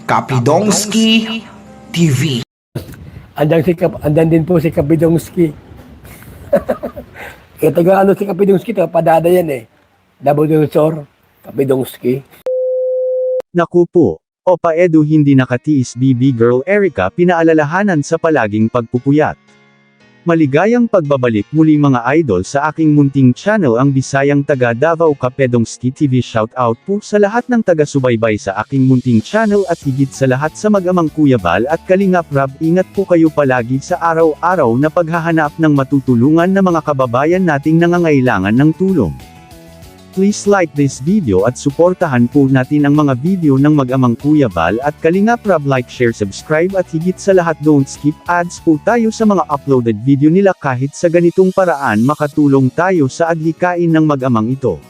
Kapidongski TV. Andan din po si Kapidongski. Kaya taga si Kapidongski, taga Padada yan eh. Nabudunsor, Kapidongski. Naku po, Opa Edu hindi nakatiis BB Girl Erica pinaalalahanan sa palaging pagpupuyat. Maligayang pagbabalik muli mga idol sa aking munting channel ang Bisayang taga Davao Kapidongski TV. Shout out po sa lahat ng taga-subaybay sa aking munting channel at higit sa lahat sa mag-amang Kuya Bal at Kalingap Rab. Ingat po kayo palagi sa araw-araw na paghahanap ng matutulungan na mga kababayan nating nangangailangan ng tulong. Please like this video at suportahan po natin ang mga video ng mag-amang Kuya Bal at Kalingap Rab. Like, share, subscribe at higit sa lahat don't skip ads po tayo sa mga uploaded video nila. Kahit sa ganitong paraan makatulong tayo sa adhikain ng mag-amang ito.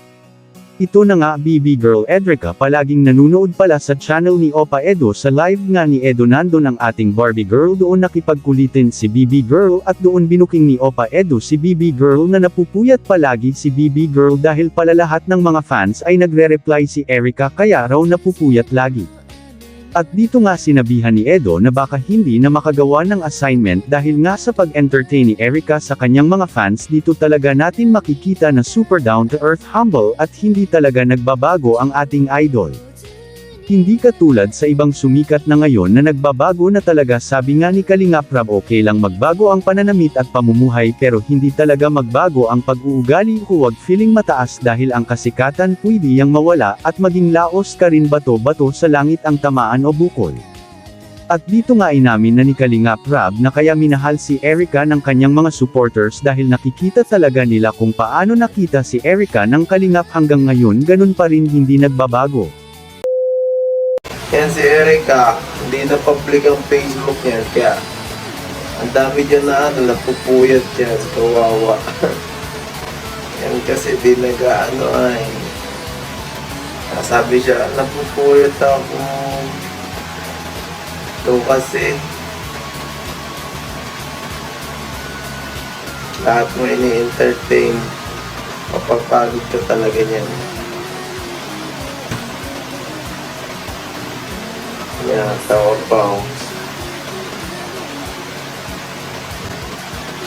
Ito na nga BB Girl Edrica palaging nanunood pala sa channel ni Opa Edo. Sa live nga ni Edo nandun ang ating Barbie Girl, doon nakipagkulitin si BB Girl at doon binuking ni Opa Edo si BB Girl na napupuyat palagi si BB Girl dahil pala lahat ng mga fans ay nagre-reply si Erica kaya raw napupuyat lagi. At dito nga sinabihan ni Edo na baka hindi na makagawa ng assignment dahil nga sa pag-entertain ni Erica sa kanyang mga fans. Dito talaga natin makikita na super down to earth, humble at hindi talaga nagbabago ang ating idol. Hindi katulad sa ibang sumikat na ngayon na nagbabago na talaga. Sabi nga ni Kalingap Rab, okay lang magbago ang pananamit at pamumuhay pero hindi talaga magbago ang pag-uugali. Huwag feeling mataas dahil ang kasikatan pwede yang mawala at maging laos ka rin, bato-bato sa langit ang tamaan o bukol. At dito nga inamin na ni Kalingap Rab na kaya minahal si Erica ng kanyang mga supporters dahil nakikita talaga nila kung paano nakita si Erica ng Kalingap hanggang ngayon ganun pa rin hindi nagbabago. Yan si Erica, hindi na public ang Facebook niya, kaya ang dami dyan na napupuyat yan, kawawa. Yan kasi di nag-ano ay, sabi siya, napupuyat ako. Ito kasi, lahat mo ini-entertain, mapapagod ka talaga niyan. Yan, tawa pa ako.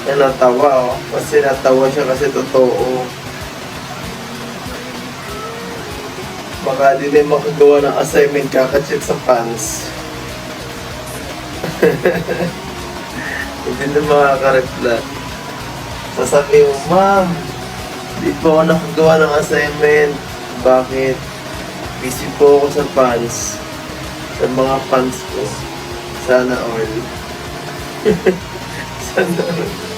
Yan, natawa ako. Kasi natawa siya kasi totoo. Baka di na makagawa ng assignment, kakachat sa fans. Hindi na makakarepla. Sasabi mo, ma'am, di po ako nakagawa ng assignment. Bakit? Busy po ako sa fans. Sa mga fans ko, sana all. Sana all.